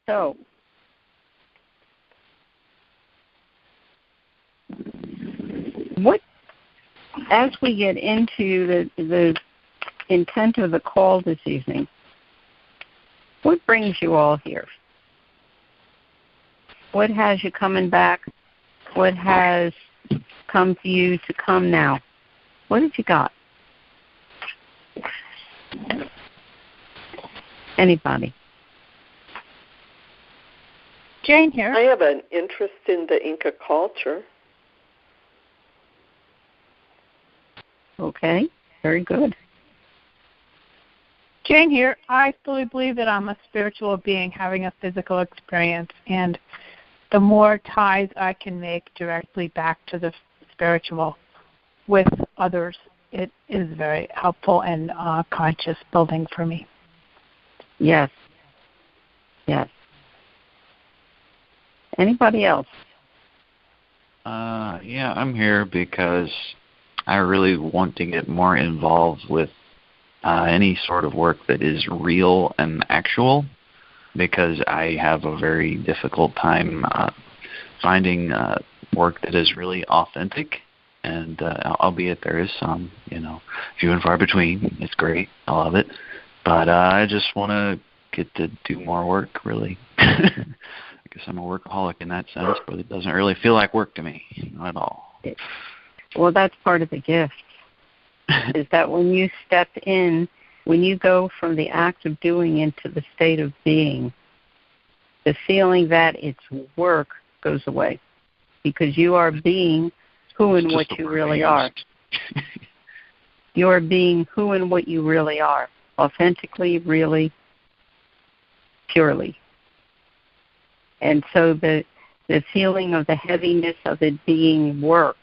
So, what, as we get into the intent of the call this evening, what brings you all here? What has you coming back? What has come to you to come now? What have you got? Anybody? Jane here. I have an interest in the Inca culture. Okay, very good. Jane here. I fully believe that I'm a spiritual being having a physical experience, and the more ties I can make directly back to the spiritual with others, it is very helpful and conscious building for me. Yes. Yes. Anybody else? Yeah, I'm here because I really want to get more involved with any sort of work that is real and actual, because I have a very difficult time finding work that is really authentic. And albeit there is some, few and far between. It's great. I love it. But I just want to get to do more work, really. I guess I'm a workaholic in that sense, but it doesn't really feel like work to me, not at all. Well, that's part of the gift, is that when you step in, when you go from the act of doing into the state of being, the feeling that it's work goes away, because you are being who and what you really are. You are being who and what you really are, authentically, really, purely. And so the feeling of the heaviness of it being work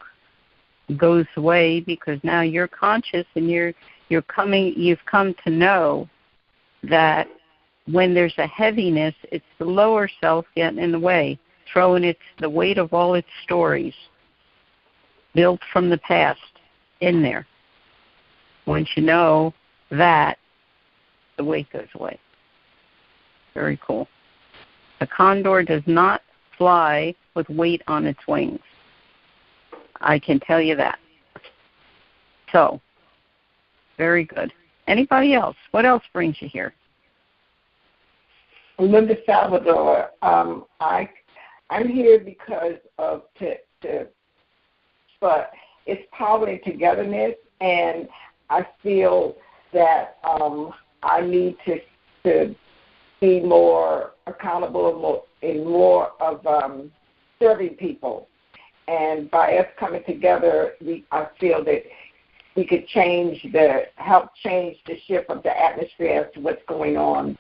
goes away, because now you're conscious and you've come to know that when there's a heaviness, it's the lower self getting in the way, throwing the weight of all its stories built from the past in there. Once you know that, the weight goes away. Very cool. A condor does not fly with weight on its wings. I can tell you that. So, very good. Anybody else? What else brings you here? Linda Salvador. I'm here because of but it's power and togetherness, and I feel that I need to be more accountable and more of serving people. And by us coming together, I feel that we could help change the shift of the atmosphere as to what's going on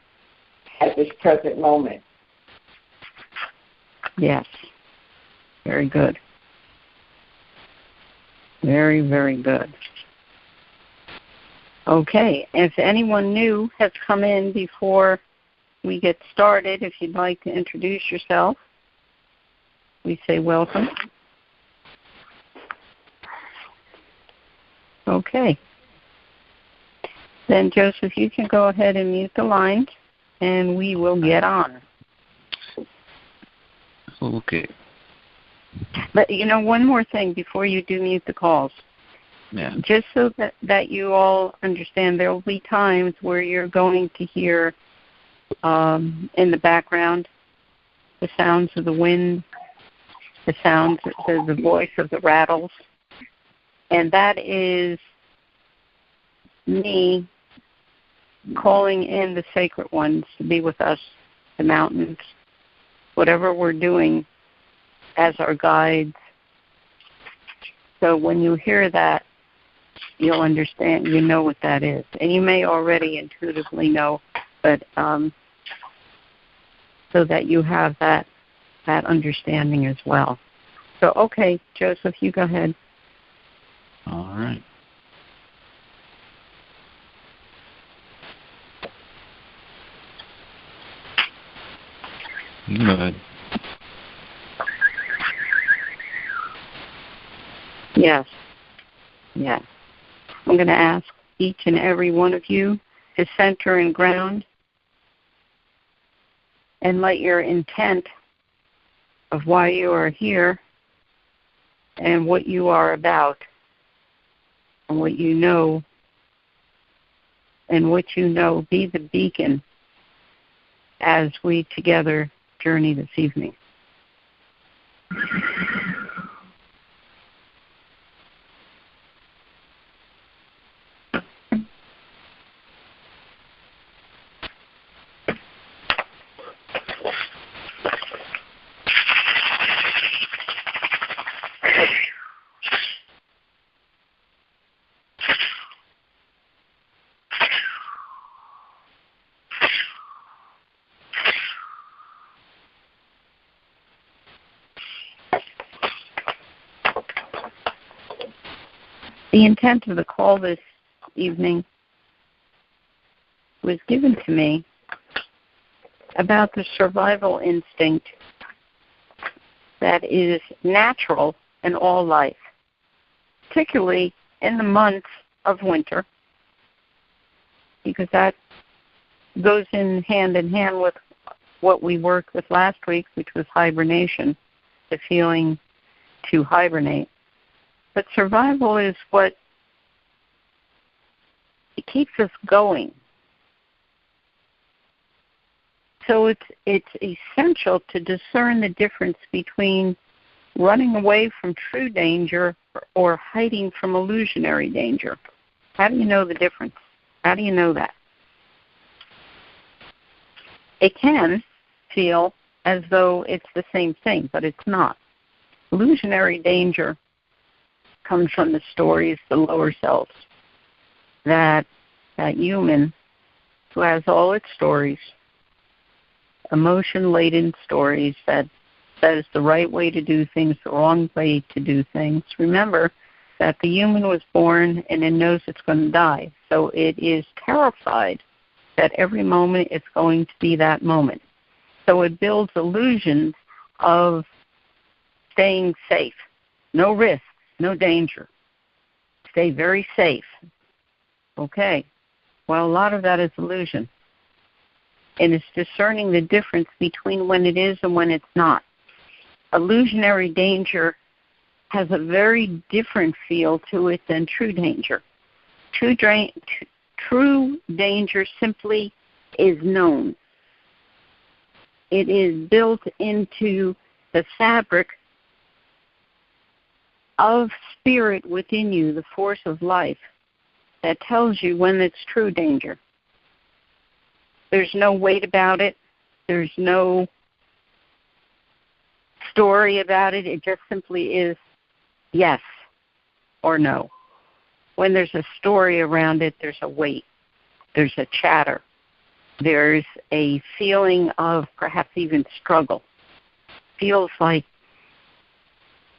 at this present moment. Yes. Very good. Very, very good. Okay. If anyone new has come in before we get started, if you'd like to introduce yourself, we say welcome. Okay. Then, Joseph, you can go ahead and mute the lines, and we will get on. Okay. But, one more thing before you do mute the calls. Yeah. Just so that you all understand, there will be times where you're going to hear in the background the sounds of the wind, the sounds, the voice of the rattles. And that is me calling in the sacred ones to be with us, the mountains, whatever we're doing as our guides. So when you hear that, you'll understand, you know what that is. And you may already intuitively know, but so that you have that understanding as well. So, okay, Joseph, you go ahead. All right. Good. Yes. Yes. I'm going to ask each and every one of you to center and ground and let your intent of why you are here and what you are about and what you know be the beacon as we together journey this evening. The intent of the call this evening was given to me about the survival instinct that is natural in all life, particularly in the months of winter, because that goes in hand with what we worked with last week, which was hibernation, the feeling to hibernate. But survival is what it keeps us going. So it's essential to discern the difference between running away from true danger or hiding from illusionary danger. How do you know the difference? How do you know that? It can feel as though it's the same thing, but it's not. Illusionary danger comes from the stories, the lower selves, that human who has all its stories, emotion-laden stories that says the right way to do things, the wrong way to do things. Remember that the human was born and it knows it's going to die. So it is terrified that every moment it's going to be that moment. So it builds illusions of staying safe, no risk, no danger. Stay very safe. Okay. Well, a lot of that is illusion. And it's discerning the difference between when it is and when it's not. Illusionary danger has a very different feel to it than true danger. True danger simply is known. It is built into the fabric of spirit within you, the force of life, that tells you when it's true danger. There's no weight about it. There's no story about it. It just simply is yes or no. When there's a story around it, there's a weight. There's a chatter. There's a feeling of perhaps even struggle. Feels like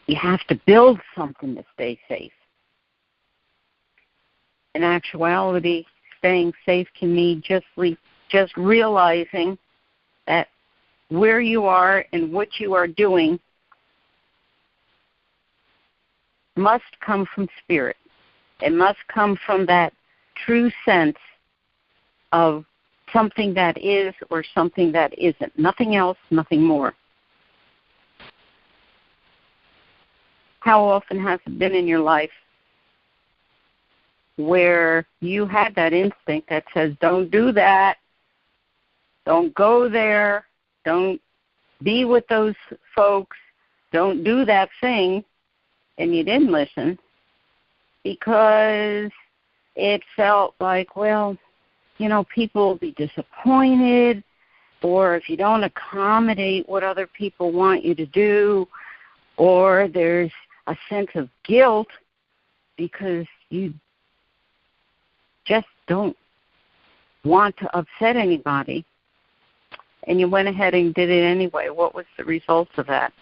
you have to build something to stay safe. In actuality, staying safe can mean just realizing that where you are and what you are doing must come from spirit. It must come from that true sense of something that is or something that isn't. Nothing else, nothing more. How often has it been in your life where you had that instinct that says, don't do that, don't go there, don't be with those folks, don't do that thing, and you didn't listen because it felt like, well, people will be disappointed, or if you don't accommodate what other people want you to do, or there's a sense of guilt because you just don't want to upset anybody, and you went ahead and did it anyway. What was the results of that?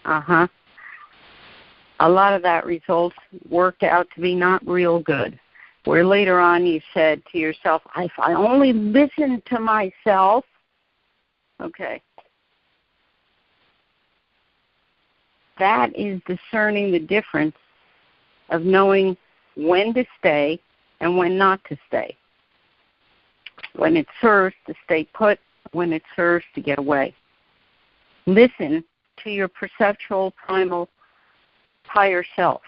A lot of that results worked out to be not real good, where later on you said to yourself, if I only listened to myself, okay. That is discerning the difference of knowing when to stay and when not to stay. When it serves to stay put, when it serves to get away. Listen to your perceptual primal higher self.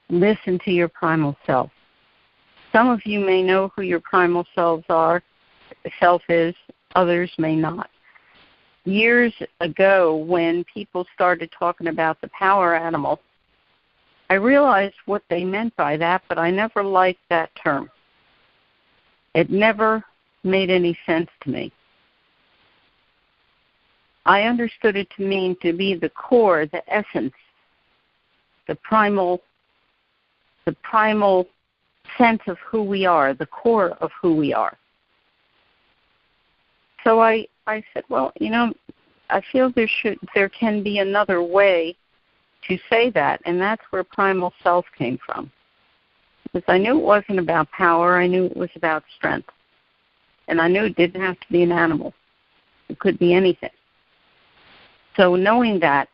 Listen to your primal self. Some of you may know who your primal self is, others may not. Years ago, when people started talking about the power animal, I realized what they meant by that, but I never liked that term. It never made any sense to me. I understood it to mean to be the core, the essence, the primal sense of who we are, the core of who we are. So I said, well, I feel there can be another way to say that, and that's where primal self came from. Because I knew it wasn't about power, I knew it was about strength. And I knew it didn't have to be an animal. It could be anything. So knowing that,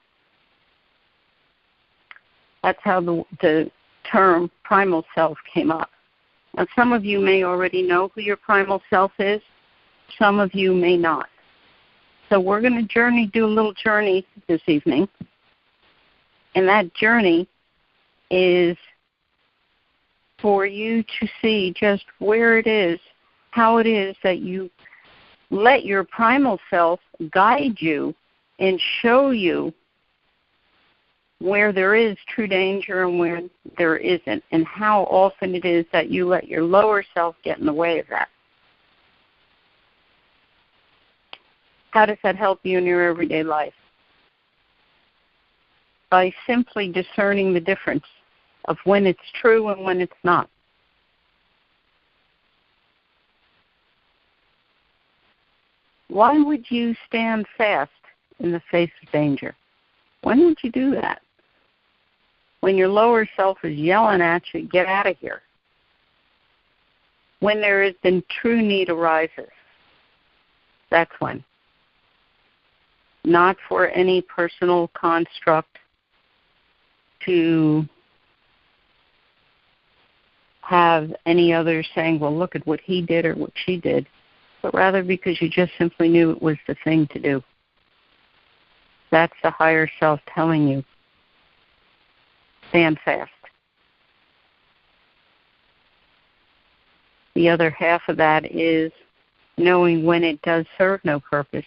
that's how the term primal self came up. Now, some of you may already know who your primal self is. Some of you may not. So we're going to do a little journey this evening. And that journey is for you to see just where it is, how it is that you let your primal self guide you and show you where there is true danger and where there isn't, and how often it is that you let your lower self get in the way of that. How does that help you in your everyday life? By simply discerning the difference of when it's true and when it's not. Why would you stand fast in the face of danger? When would you do that? When your lower self is yelling at you, get out of here. When the true need arises, that's when. Not for any personal construct to have any others saying, well, look at what he did or what she did, but rather because you just simply knew it was the thing to do. That's the higher self telling you, stand fast. The other half of that is knowing when it does serve no purpose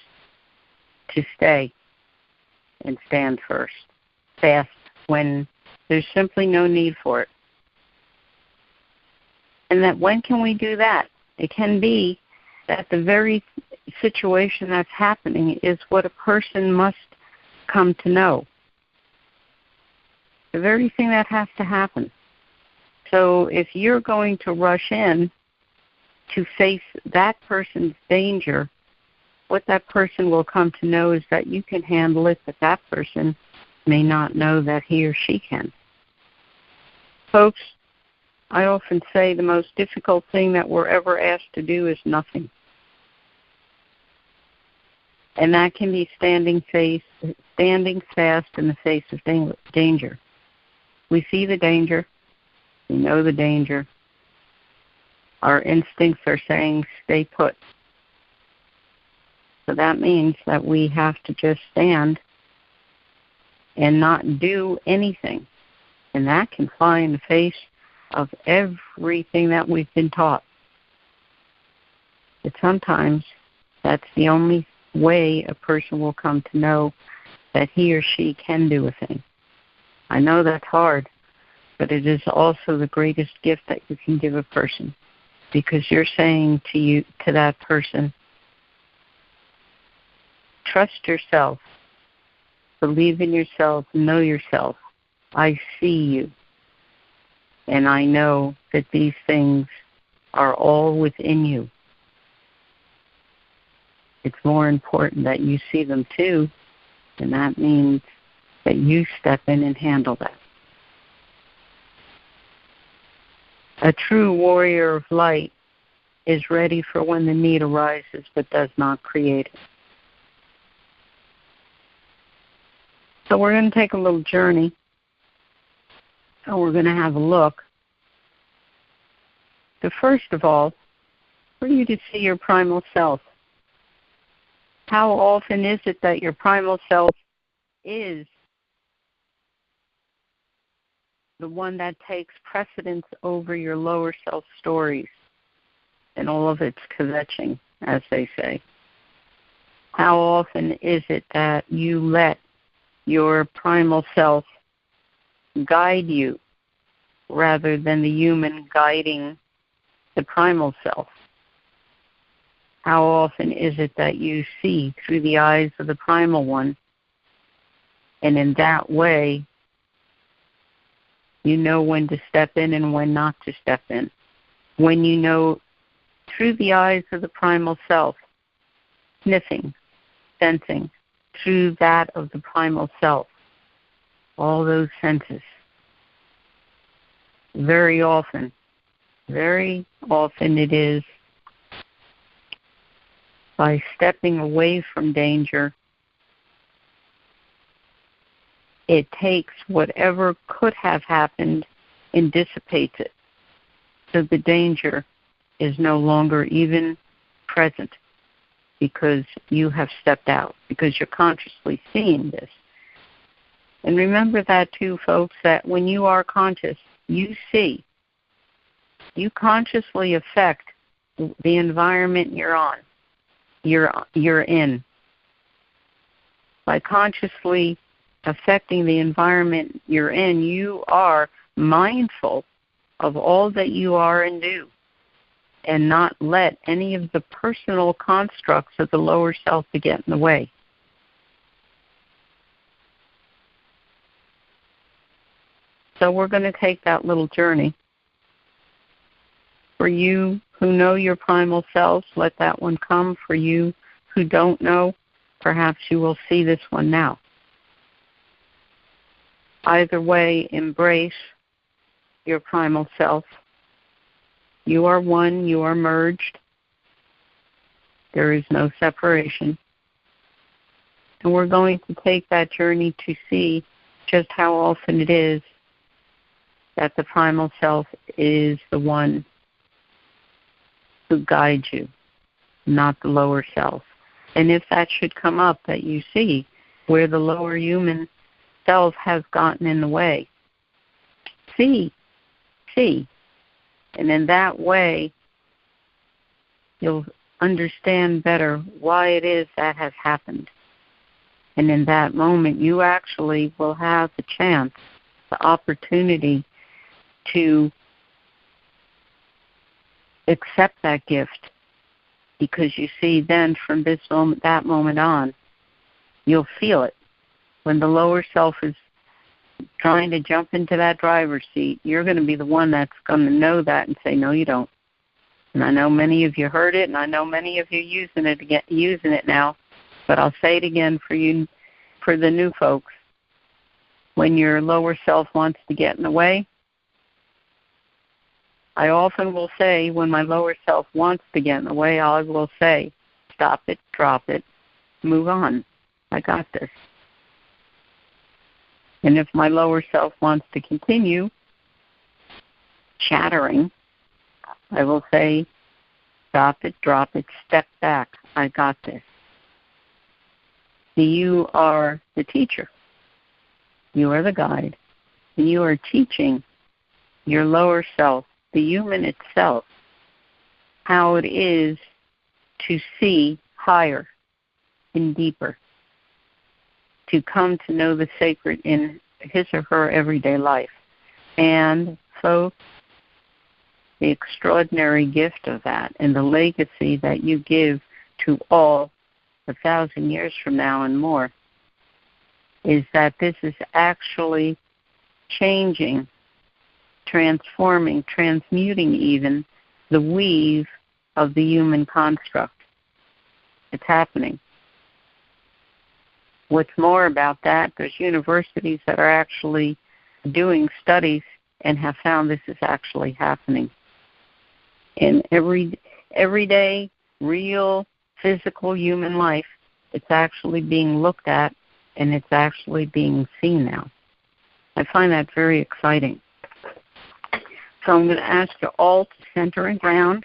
to stay and stand fast when there's simply no need for it. And that when can we do that? It can be that the very situation that's happening is what a person must come to know. The very thing that has to happen. So if you're going to rush in to face that person's danger, what that person will come to know is that you can handle it, but that person may not know that he or she can. Folks, I often say the most difficult thing that we're ever asked to do is nothing. And that can be standing fast in the face of danger. We see the danger. We know the danger. Our instincts are saying, stay put. So that means that we have to just stand and not do anything. And that can fly in the face of everything that we've been taught. But sometimes that's the only way a person will come to know that he or she can do a thing. I know that's hard, but it is also the greatest gift that you can give a person, because you're saying to that person, trust yourself, believe in yourself, know yourself. I see you, and I know that these things are all within you. It's more important that you see them too, and that means that you step in and handle that. A true warrior of light is ready for when the need arises, but does not create it. So we're going to take a little journey, and we're going to have a look. So first of all, for you to see your primal self, How often is it that your primal self is the one that takes precedence over your lower self stories and all of its kvetching, as they say? How often is it that you let your primal self guide you rather than the human guiding the primal self? How often is it that you see through the eyes of the primal one, and in that way you know when to step in and when not to step in? When you know through the eyes of the primal self, sniffing, sensing, through that of the primal self, all those senses. Very often it is by stepping away from danger, it takes whatever could have happened and dissipates it. So the danger is no longer even present because you have stepped out, because you're consciously seeing this. And remember that too, folks, that when you are conscious, you see. You consciously affect the environment you're in. By consciously affecting the environment you're in, you are mindful of all that you are and do, and not let any of the personal constructs of the lower self to get in the way. So we're going to take that little journey. For you who know your primal selves, let that one come. For you who don't know, perhaps you will see this one now. Either way, embrace your primal self. You are one, you are merged. There is no separation. And we're going to take that journey to see just how often it is that the primal self is the one who guides you, not the lower self. And if that should come up that you see where the lower human self has gotten in the way, see. And in that way, you'll understand better why it is that has happened. And in that moment, you actually will have the chance, the opportunity to accept that gift, because you see then from this moment, that moment on, you'll feel it. When the lower self is trying to jump into that driver's seat, you're going to be the one that's going to know that and say, no, you don't. And I know many of you heard it, and I know many of you using it now, but I'll say it again for you, for the new folks. When your lower self wants to get in the way, I often will say, when my lower self wants to get in the way, I will say, stop it, drop it, move on. I got this. And if my lower self wants to continue chattering, I will say, stop it, drop it, step back. I got this. You are the teacher. You are the guide. And you are teaching your lower self, the human itself, how it is to see higher and deeper, to come to know the sacred in his or her everyday life. And so the extraordinary gift of that and the legacy that you give to all 1,000 years from now and more is that this is actually changing, transforming, transmuting even the weave of the human construct. It's happening. What's more about that, there's universities that are actually doing studies and have found this is actually happening. In everyday, real, physical human life, it's actually being looked at and it's actually being seen now. I find that very exciting. So I'm going to ask you all to center and ground.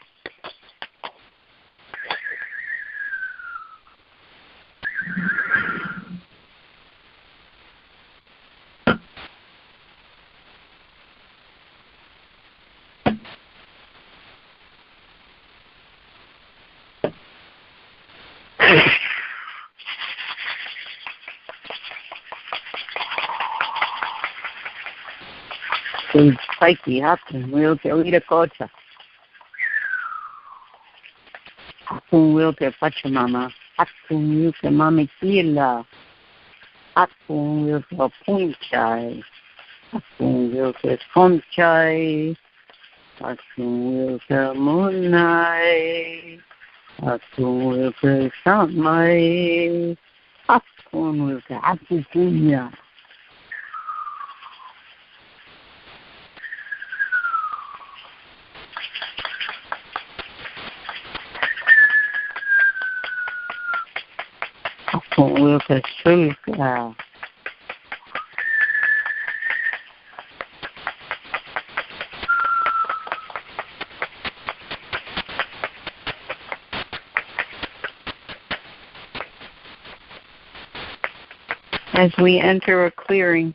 psyche, Hakun will te oira kota. Hakun will te Pachamama. Hakun will te Mamikila. Hakun will te Punchai. Hakun will te Conchai. Hakun will te Munai. Hakun will te Samai. Hakun will te Akukunya. Hakun will te Sulka. As we enter a clearing,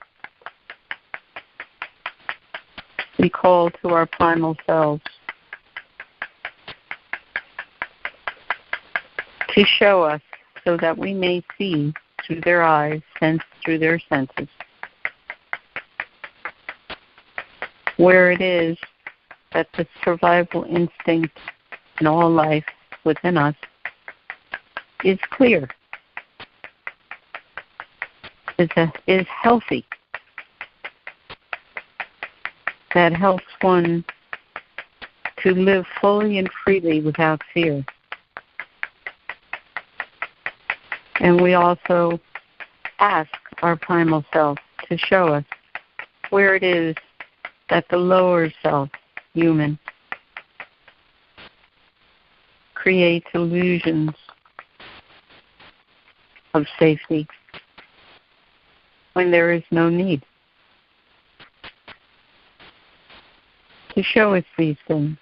we call to our primal selves to show us so that we may see through their eyes, sense through their senses, where it is that the survival instinct in all life within us is clear. Is healthy. That helps one to live fully and freely without fear. And we also ask our primal self to show us where it is that the lower self, human, creates illusions of safety when there is no need. To show us these things.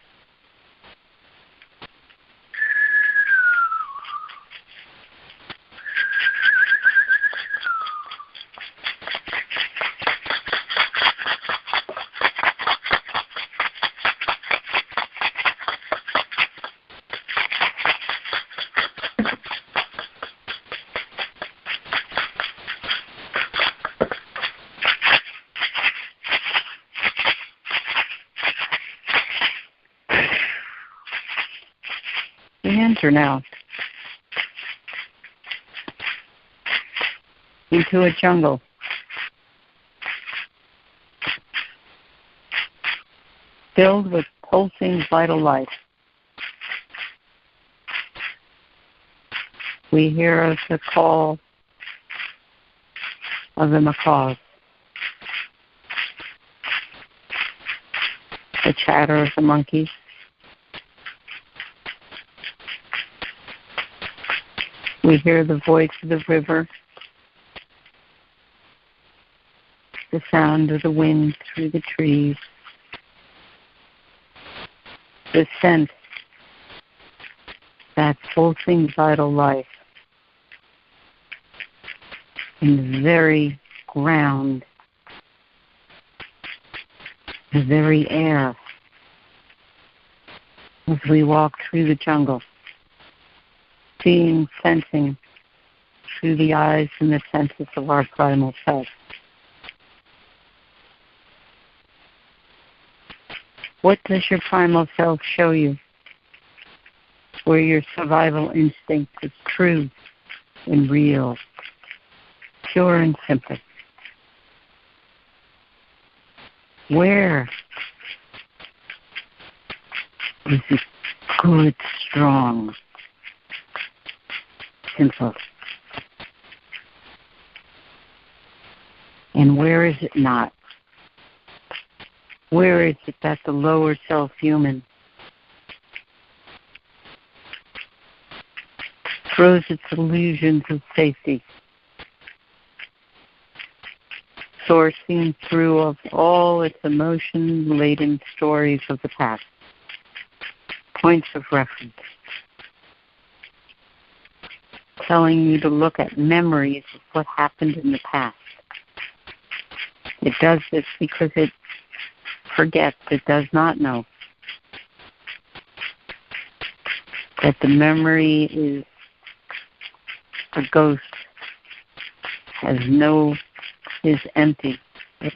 We enter now into a jungle. Filled with pulsing vital life. We hear the call of the macaws, the chatter of the monkeys, we hear the voice of the river, the sound of the wind through the trees, the scent, that pulsing vital life in the very ground, the very air, as we walk through the jungle. Seeing, sensing through the eyes and the senses of our primal self. What does your primal self show you? Where your survival instinct is true and real, pure and simple. Where is it good, strong, simple? And where is it not? Where is it that the lower self, human, throws its illusions of safety, sourcing through of all its emotion-laden stories of the past, points of reference, telling you to look at memories of what happened in the past. It does this because it forgets, it does not know that the memory is a ghost, is empty. It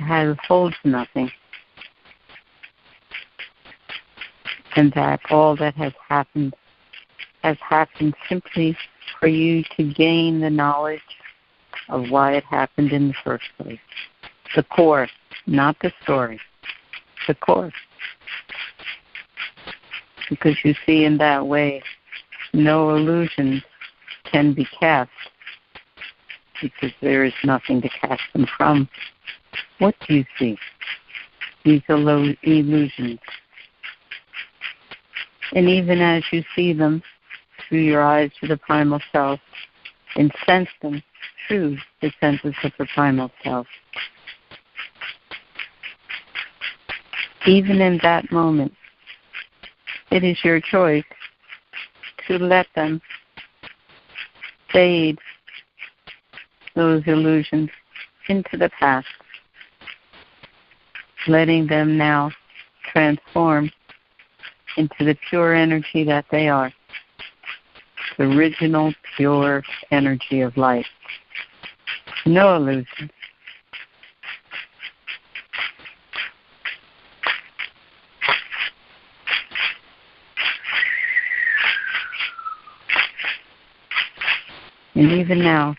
holds nothing. and that all that has happened simply for you to gain the knowledge of why it happened in the first place. The core, not the story. The core. Because you see, in that way, no illusions can be cast, because there is nothing to cast them from. What do you see? These illusions. And even as you see them through your eyes to the primal self and sense them through the senses of the primal self, even in that moment, it is your choice to let them fade, those illusions, into the past, letting them now transform into the pure energy that they are, the original pure energy of life. No illusions. And even now,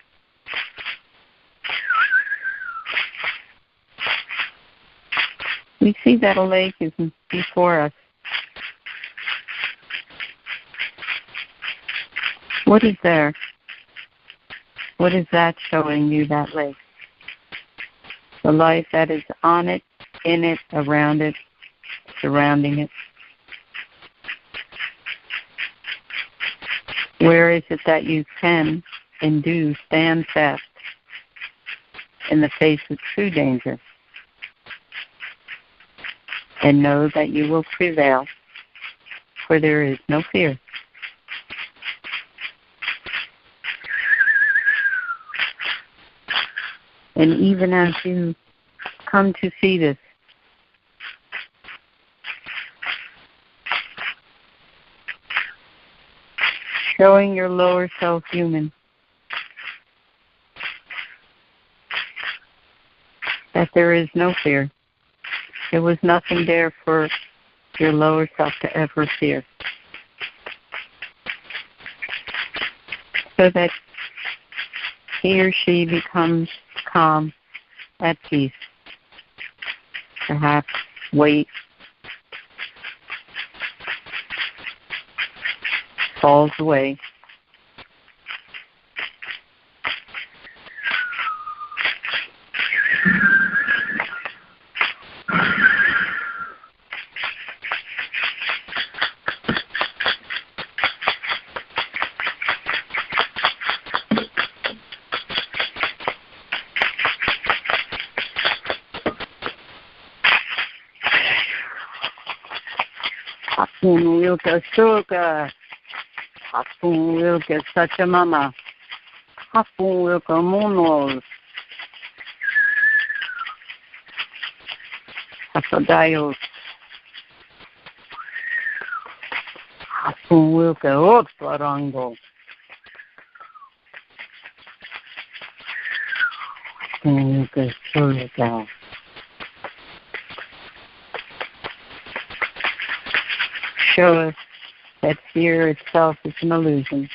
we see that a lake is before us. What is there? What is that showing you, that lake? The life that is on it, in it, around it, surrounding it. Where is it that you can and do stand fast in the face of true danger and know that you will prevail, for there is no fear. And even as you come to see this, showing your lower self human, that there is no fear. There was nothing there for your lower self to ever fear. So that he or she becomes calm, at peace, perhaps weight falls away. Hapun wilka suka, hapun wilka sachamama, hapun wilka monos, hapagayos, hapun wilka otsarango, hapun wilka suka. Show us that fear itself is an illusion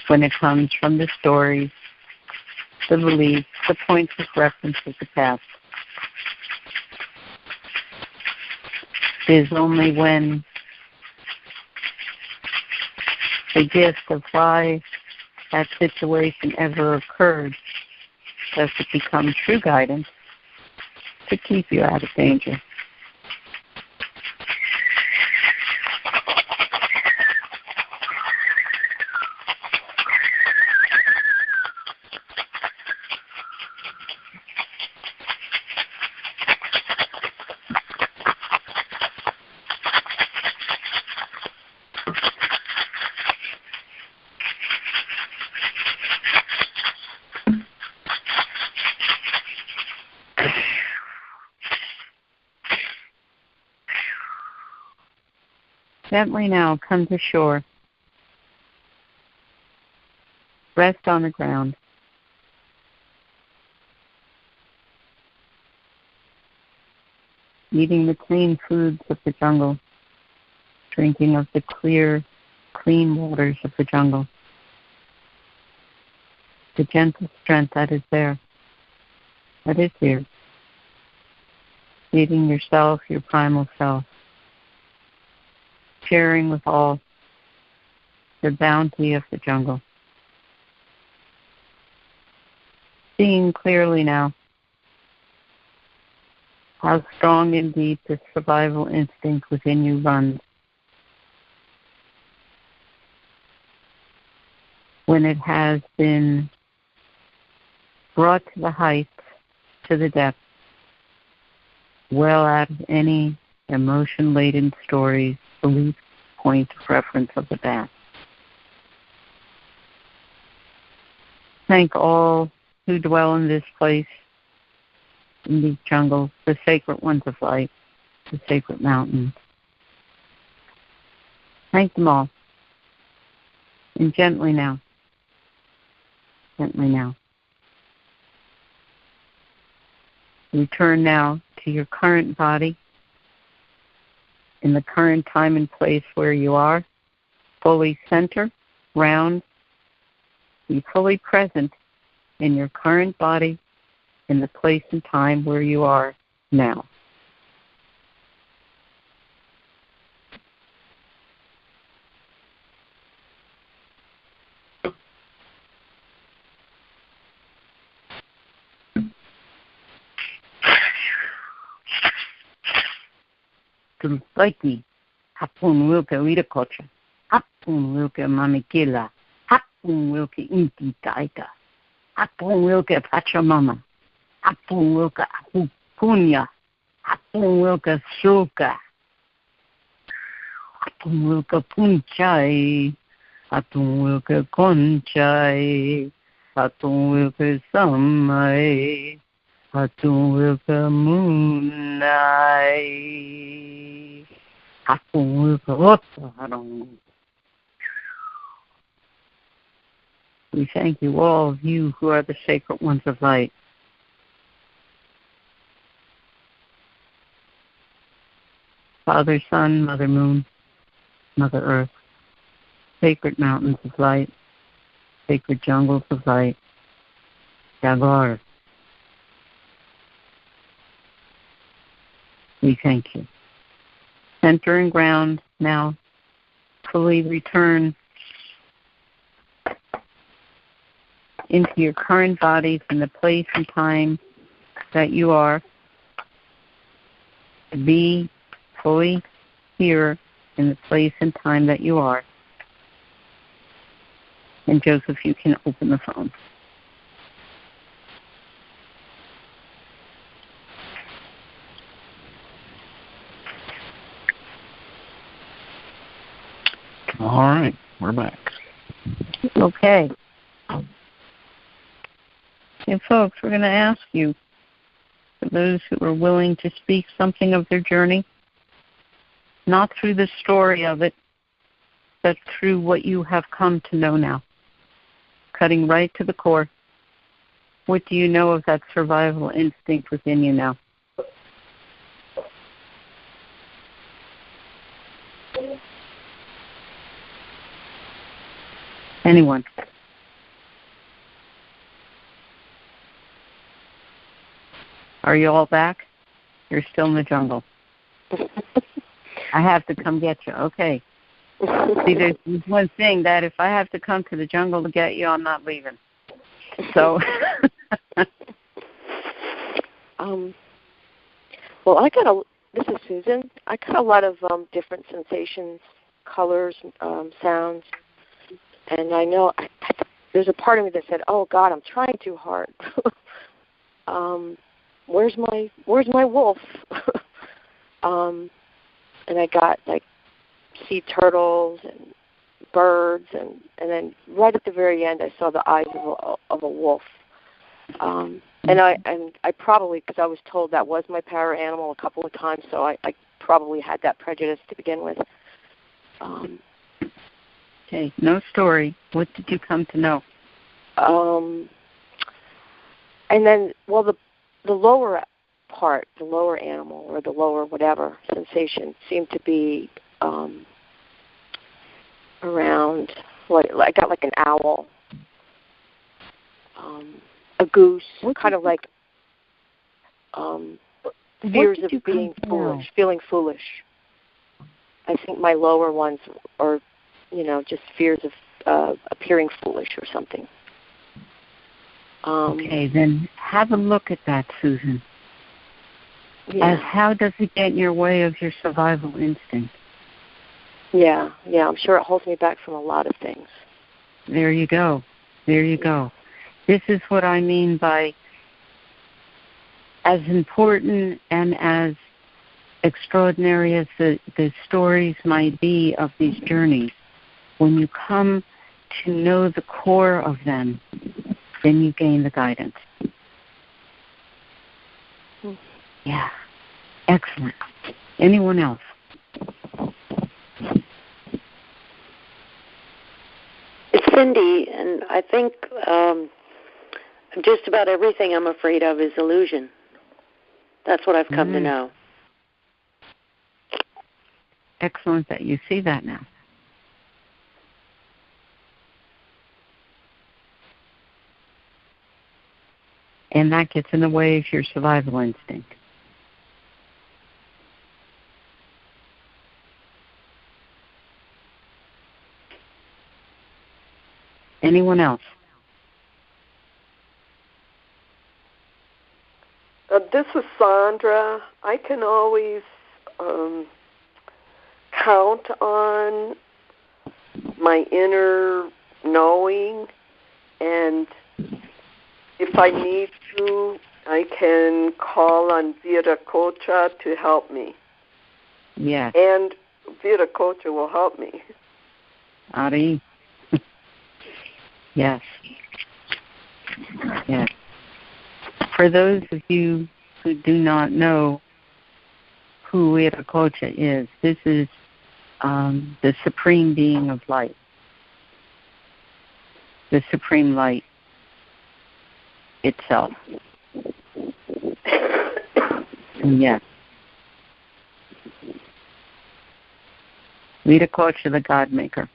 when it comes from the stories, the beliefs, the points of reference of the past. It is only when the gift of why that situation ever occurred does it become true guidance to keep you out of danger. Gently now come to shore. Rest on the ground. eating the clean foods of the jungle, drinking of the clear, clean waters of the jungle, the gentle strength that is there, that is here, feeding yourself, your primal self, sharing with all the bounty of the jungle. Seeing clearly now how strong and deep this survival instinct within you runs. When it has been brought to the heights, to the depth, well out of any emotion-laden stories, belief, point of reference of the past. Thank all who dwell in this place, in these jungles, the sacred ones of light, the sacred mountains. Thank them all. And gently now. Return now to your current body, in the current time and place where you are. Fully center, round. Be fully present in your current body, in the place and time where you are now. Tulpaki, hapun wilke wirakocha, hapun wilke mamikila, hapun wilke inti taika, hapun wilke pachamama, hapun wilke apupunya, hapun wilke suka, hapun wilke punchai, hapun wilke conchai, hapun wilke samai, hapun wilke moonai. We thank you, all of you who are the sacred ones of light. Father, Sun, Mother Moon, Mother Earth, sacred mountains of light, sacred jungles of light, Jagar. We thank you. Center and ground now. Fully return into your current bodies in the place and time that you are. Be fully here in the place and time that you are. And Joseph, you can open the phone. All right, we're back. Okay. And folks, we're going to ask you, for those who are willing to speak something of their journey, not through the story of it, but through what you have come to know now, cutting right to the core. What do you know of that survival instinct within you now? Anyone? Are you all back? You're still in the jungle. I have to come get you. Okay. See, there's one thing that if I have to come to the jungle to get you, I'm not leaving. So. Well, this is Susan. I got a lot of different sensations, colors, sounds. And I know there's a part of me that said, "Oh God, I'm trying too hard. Where's my wolf?" And I got like sea turtles and birds, and then right at the very end, I saw the eyes of a wolf. And I probably, because I was told that was my power animal a couple of times, so I probably had that prejudice to begin with. Okay, no story. What did you come to know? And then, well, the lower part, the lower animal or the lower whatever sensation, seemed to be around, I got like an owl, a goose, kind of like fears of being foolish, feeling foolish. I think my lower ones are, just fears of appearing foolish or something. Okay, then have a look at that, Susan. Yeah. As how does it get in your way of your survival instinct? Yeah, I'm sure it holds me back from a lot of things. There you go. This is what I mean by as important and as extraordinary as the stories might be of these journeys, when you come to know the core of them, then you gain the guidance. Yeah. Excellent. Anyone else? It's Cindy, and I think just about everything I'm afraid of is illusion. That's what I've come to know. Excellent that you see that now. And that gets in the way of your survival instinct. Anyone else? This is Sandra. I can always count on my inner knowing, and if I need to, I can call on Viracocha to help me. Yes. And Viracocha will help me. Ari? Yes. Yes. For those of you who do not know who Viracocha is, this is the supreme being of light, the supreme light itself. And yes. Viracocha, the God Maker.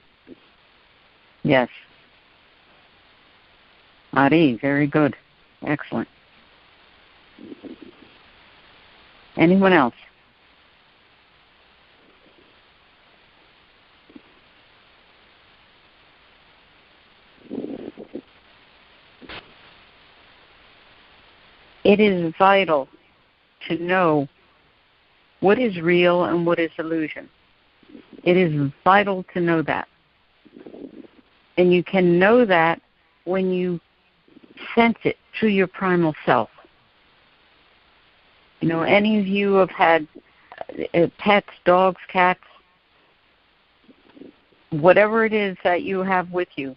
Yes. Ari, very good. Excellent. Anyone else? It is vital to know what is real and what is illusion. It is vital to know that. And you can know that when you sense it through your primal self. Any of you have had pets, dogs, cats, whatever it is that you have with you.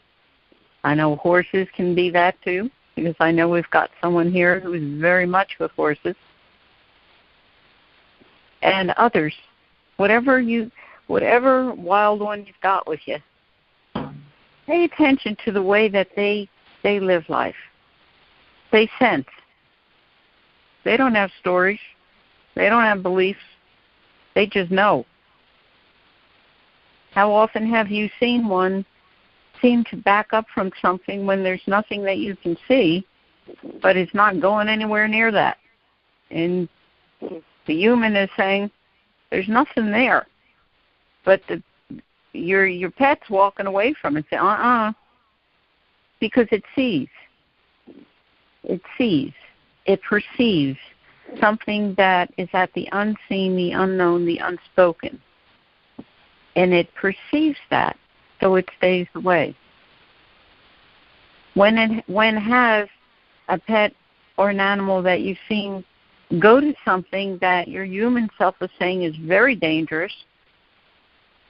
I know horses can be that too, because I know we've got someone here who is very much with horses. And others, whatever wild one you've got with you, pay attention to the way that they live life. They sense. They don't have stories. They don't have beliefs. They just know. How often have you seen one seem to back up from something when there's nothing that you can see, but it's not going anywhere near that? And the human is saying, there's nothing there. But your pet's walking away from it, saying, because it sees. It sees. It perceives something that is at the unseen, the unknown, the unspoken. And it perceives that, so it stays away. When has a pet or an animal that you've seen go to something that your human self is saying is very dangerous,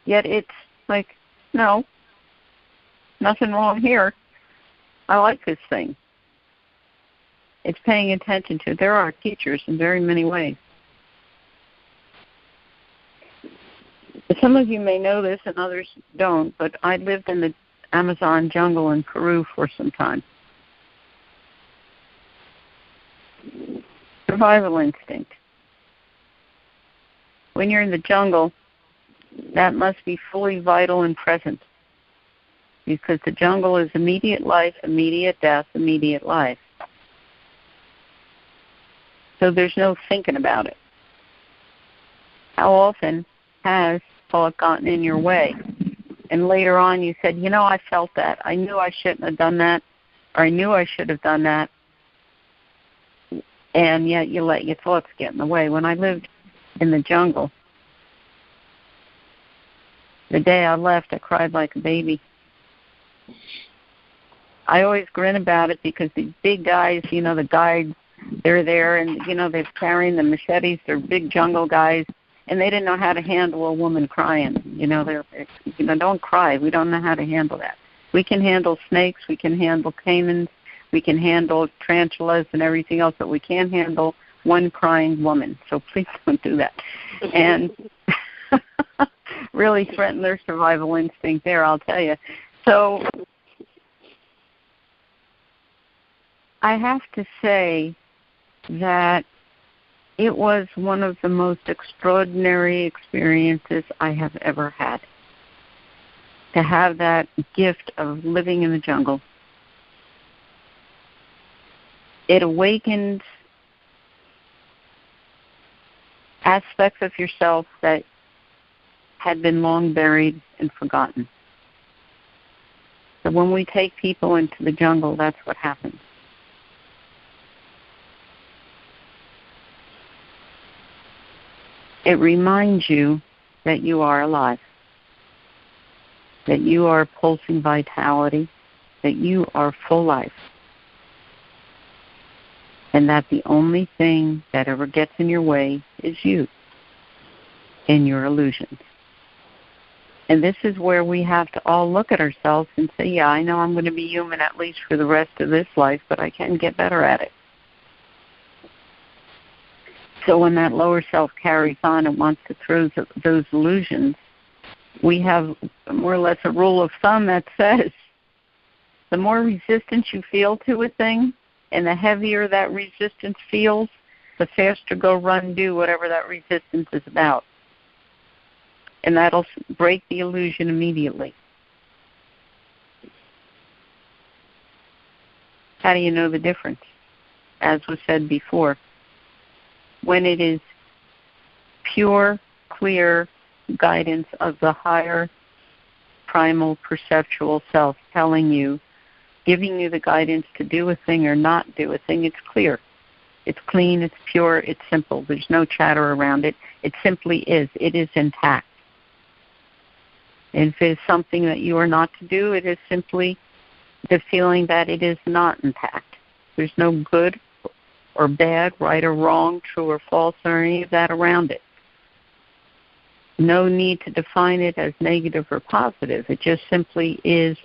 yet it's like, no, nothing wrong here. I like this thing. It's paying attention to. There are teachers in very many ways. Some of you may know this and others don't, but I lived in the Amazon jungle in Peru for some time. The survival instinct. When you're in the jungle, that must be fully vital and present, because the jungle is immediate life, immediate death, immediate life. So there's no thinking about it. How often has thought gotten in your way? And later on you said, I felt that. I knew I shouldn't have done that, or I knew I should have done that. And yet you let your thoughts get in the way. When I lived in the jungle, the day I left, I cried like a baby. I always grin about it because these big guys, the guides, they're there and, they're carrying the machetes. They're big jungle guys, and they didn't know how to handle a woman crying. Don't cry. We don't know how to handle that. We can handle snakes. We can handle caimans. We can handle tarantulas and everything else, but we can't handle one crying woman. So please don't do that. And really threaten their survival instinct there, I'll tell you. So I have to say that it was one of the most extraordinary experiences I have ever had, to have that gift of living in the jungle. It awakens aspects of yourself that had been long buried and forgotten. So when we take people into the jungle, that's what happens. It reminds you that you are alive, that you are pulsing vitality, that you are full life, and that the only thing that ever gets in your way is you and your illusions. And this is where we have to all look at ourselves and say, yeah, I know I'm going to be human at least for the rest of this life, but I can get better at it. So when that lower self carries on and wants to throw those illusions, we have more or less a rule of thumb that says the more resistance you feel to a thing and the heavier that resistance feels, the faster go run do whatever that resistance is about. And that'll break the illusion immediately. How do you know the difference? As was said before, when it is pure, clear guidance of the higher primal perceptual self telling you, giving you the guidance to do a thing or not do a thing, it's clear. It's clean, it's pure, it's simple. There's no chatter around it. It simply is. It is intact. And if it is something that you are not to do, it is simply the feeling that it is not intact. There's no good or bad, right or wrong, true or false, or any of that around it. No need to define it as negative or positive. It just simply is.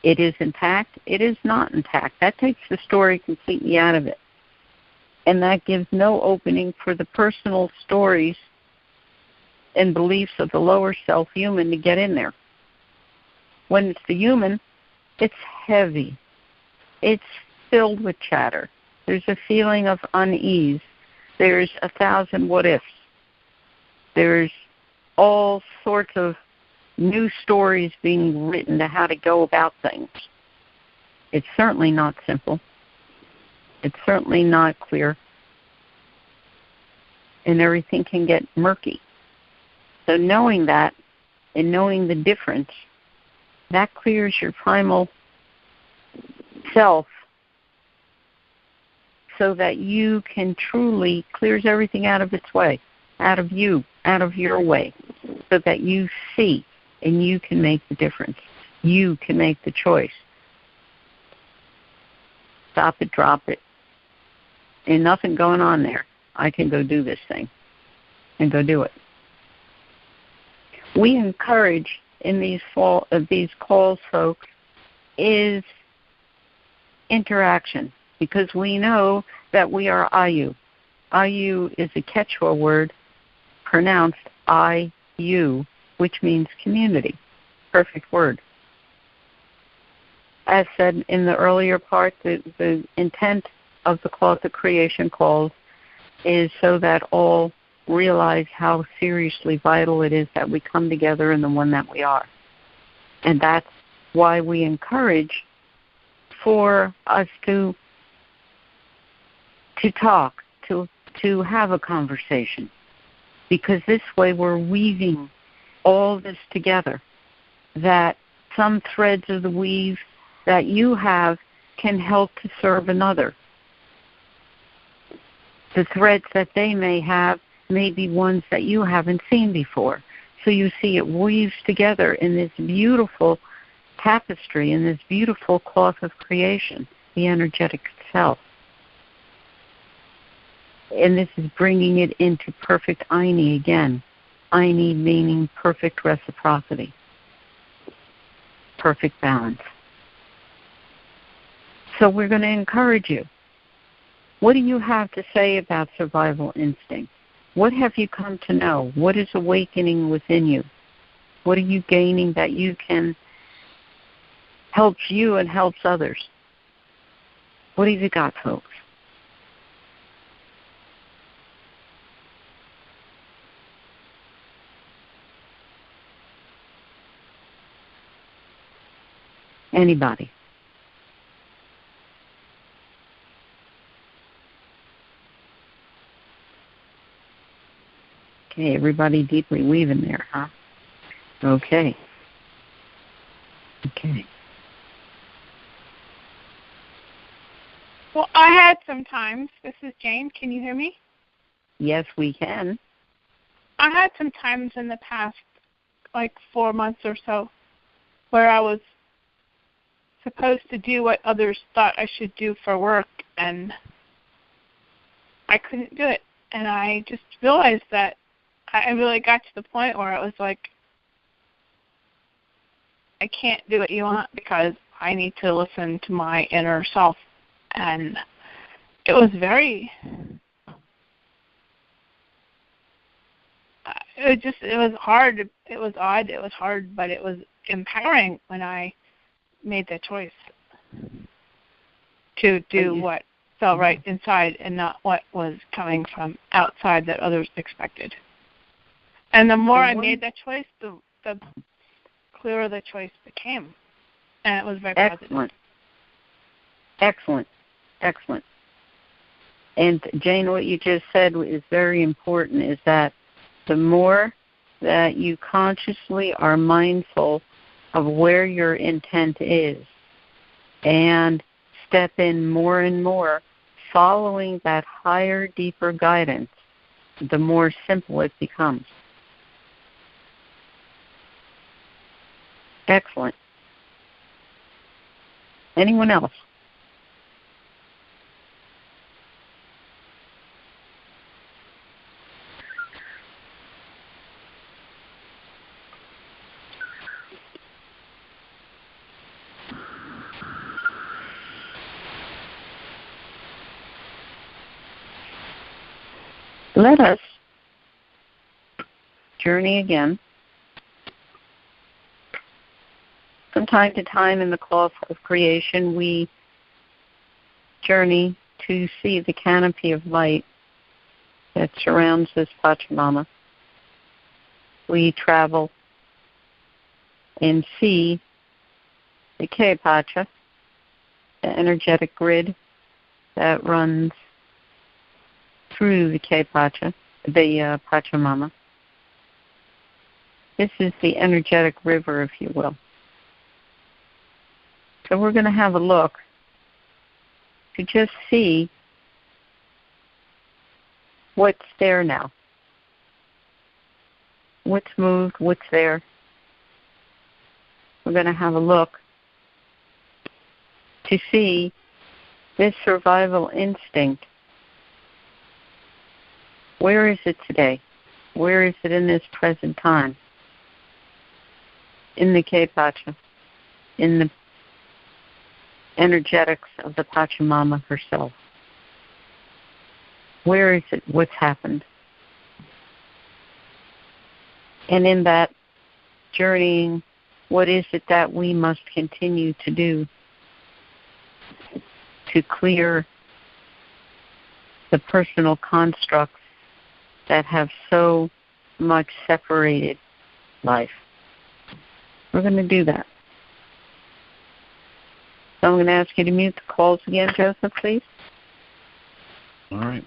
It is intact. It is not intact. That takes the story completely out of it. And that gives no opening for the personal stories and beliefs of the lower self human to get in there. When it's the human, it's heavy. It's filled with chatter. There's a feeling of unease. There's 1,000 what ifs. There's all sorts of new stories being written to how to go about things. It's certainly not simple. It's certainly not clear. And everything can get murky. So knowing that and knowing the difference, that clears your primal self so that you can truly, clears everything out of its way, out of you, out of your way, so that you see and you can make the difference. You can make the choice. Stop it, drop it. Ain't nothing going on there. I can go do this thing and go do it. We encourage in these calls, folks, is interaction, because we know that we are Ayu. Ayu is a Quechua word pronounced I-U, which means community. Perfect word. As said in the earlier part, the intent of the call to creation calls is so that all realize how seriously vital it is that we come together in the one that we are. And that's why we encourage for us to talk, to have a conversation, because this way we're weaving all this together, that some threads of the weave that you have can help to serve another. The threads that they may have may be ones that you haven't seen before. So you see it weaves together in this beautiful tapestry, in this beautiful cloth of creation, the energetic self. And this is bringing it into perfect Aini again. Aini meaning perfect reciprocity, perfect balance. So we're going to encourage you. What do you have to say about survival instinct? What have you come to know? What is awakening within you? What are you gaining that you can helps you and helps others? What have you got, folks? Anybody? Okay, everybody deeply weaving there, huh? Okay. Okay. Well, I had some times. This is Jane. Can you hear me? Yes, we can. I had some times in the past, like 4 months or so, where I was supposed to do what others thought I should do for work, and I couldn't do it. And I just realized that I really got to the point where it was like, I can't do what you want because I need to listen to my inner self. And it was very, it was hard. It was odd. It was hard, but it was empowering when I made the choice to do what felt right inside and not what was coming from outside that others expected. And the more I made that choice, the clearer the choice became. And it was very positive. Excellent. Excellent. And Jane, what you just said is very important, is that the more that you consciously are mindful of where your intent is and step in more and more following that higher, deeper guidance, the more simple it becomes. Excellent. Anyone else? Let us journey again. From time to time in the cloth of creation, we journey to see the canopy of light that surrounds this Pachamama. We travel and see the K-Pacha, the energetic grid that runs through the K-Pacha, the Pachamama. This is the energetic river, if you will. So we're going to have a look to just see what's there now. What's moved, what's there. We're going to have a look to see this survival instinct. Where is it today? Where is it in this present time? In the K-Pacha, in the energetics of the Pachamama herself. Where is it? What's happened? And in that journeying, what is it that we must continue to do to clear the personal constructs that have so much separated life. We're going to do that. So I'm going to ask you to mute the calls again, Joseph, please. All right.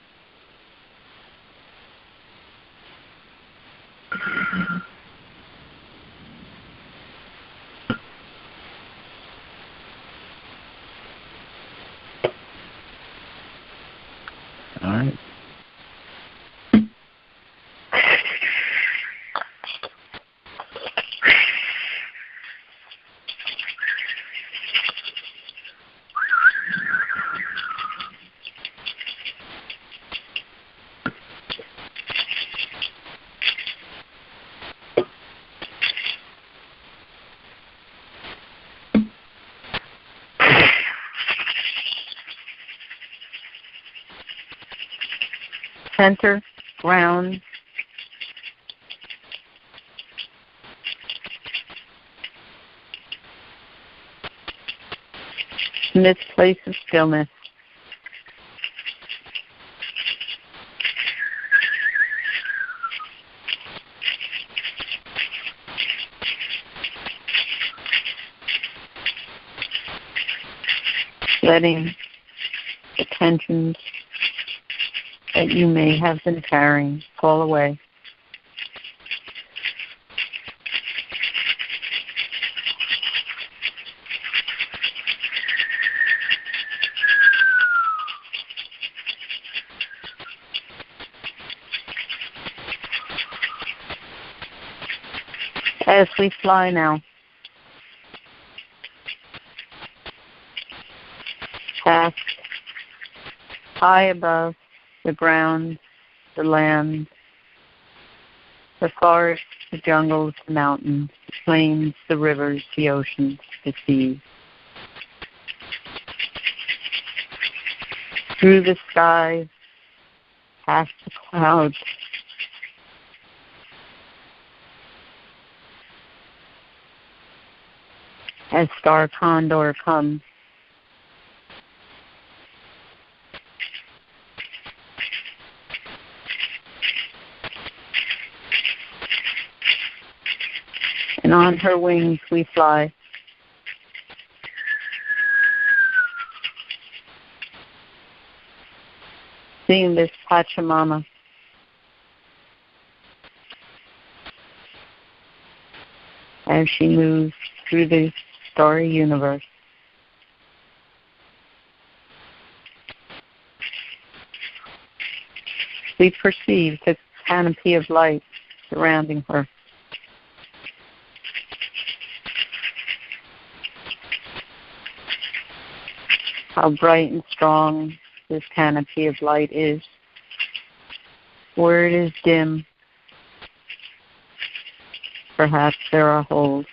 All right. Center, ground, in this place of stillness. Letting the tensions that you may have been carrying fall away. As we fly now, past, high above the ground, the land, the forests, the jungles, the mountains, the plains, the rivers, the oceans, the seas. Through the skies, past the clouds, as Star Condor comes, and on her wings we fly. Seeing this Pachamama, as she moves through the starry universe. We perceive the canopy of light surrounding her. How bright and strong this canopy of light is. Where it is dim, perhaps there are holes.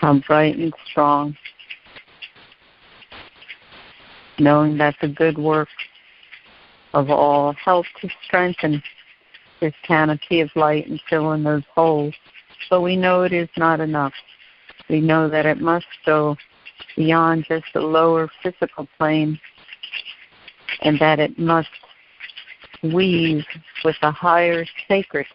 How bright and strong, knowing that the good work of all help to strengthen this canopy of light and fill in those holes. But we know it is not enough. We know that it must go beyond just the lower physical plane, and that it must weave with the higher sacred.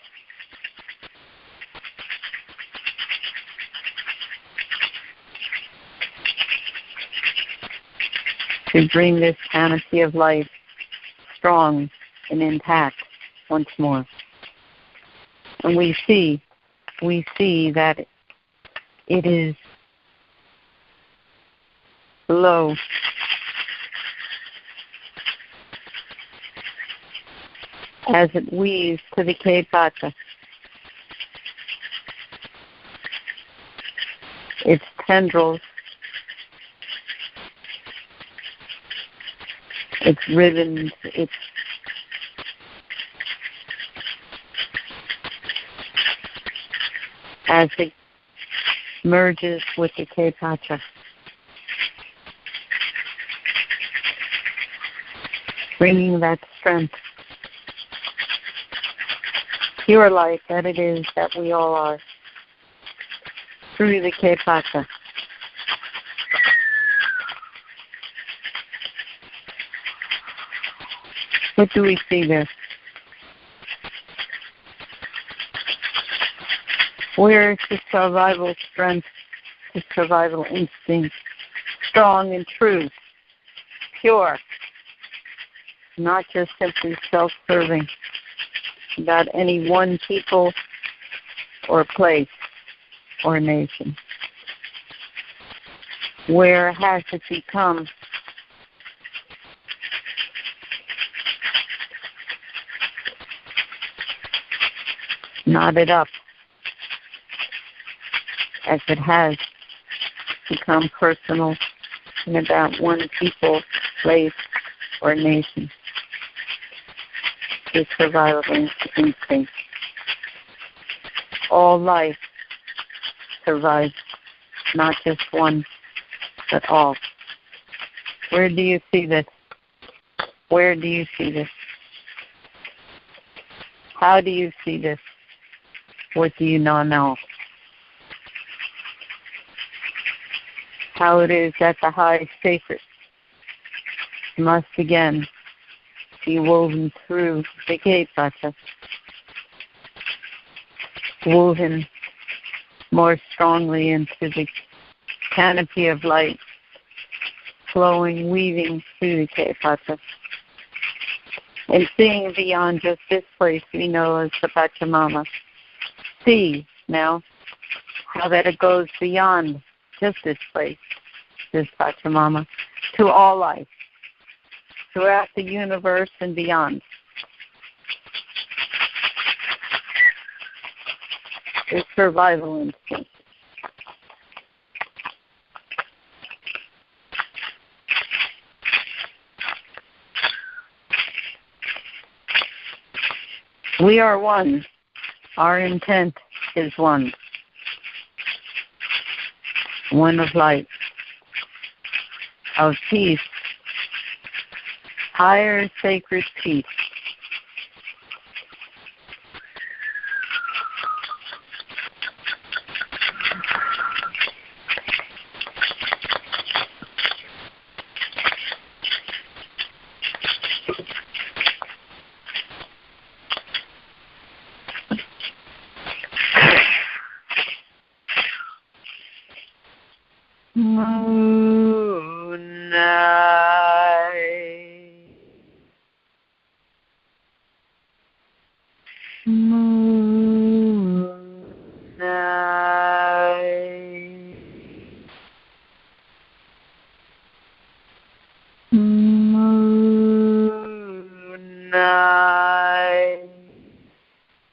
To bring this canopy of light strong and intact once more. And we see that it is low. As it weaves to the Kepata, its tendrils, its ribbons, its as it merges with the Kepata, bringing that strength, pure light that it is that we all are. through the Kepata. What do we see there? Where is the survival strength, the survival instinct, strong and true, pure, not just simply self-serving about any one people or place or nation? Where has it become knotted up as it has become personal and about one people, place, or nation? The survival instinct. All life survives, not just one, but all. Where do you see this? Where do you see this? How do you see this? What do you not know? How it is that the high sacred must again be woven through the Kepata, woven more strongly into the canopy of light, flowing, weaving through the Kepata, and seeing beyond just this place we know as the Pachamama. See now how that it goes beyond just this place, this Pachamama, to all life, throughout the universe and beyond. It's survival instinct. We are one. Our intent is one. One of light, of peace, higher sacred peace.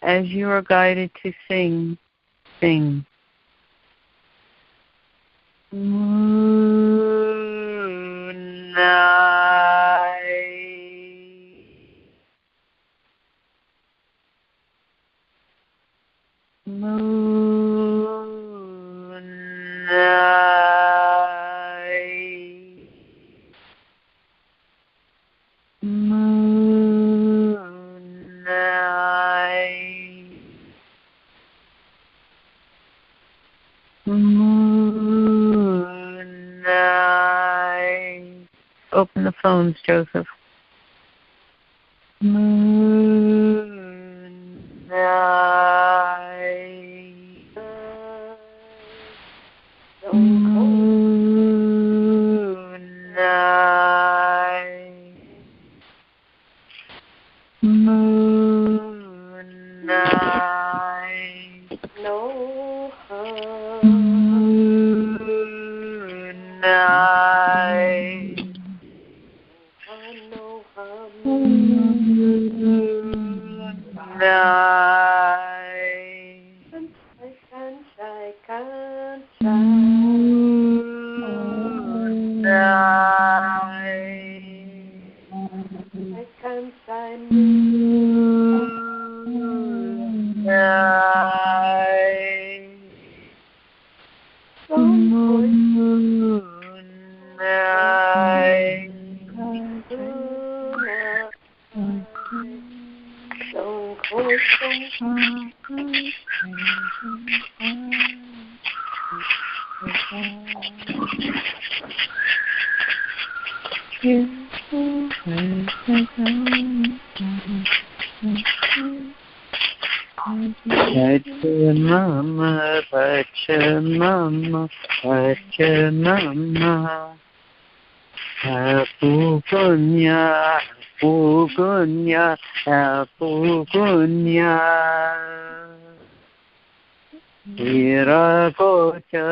As you are guided to sing, sing. Open the phones, Joseph. Viracocha.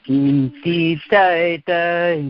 Inti taita,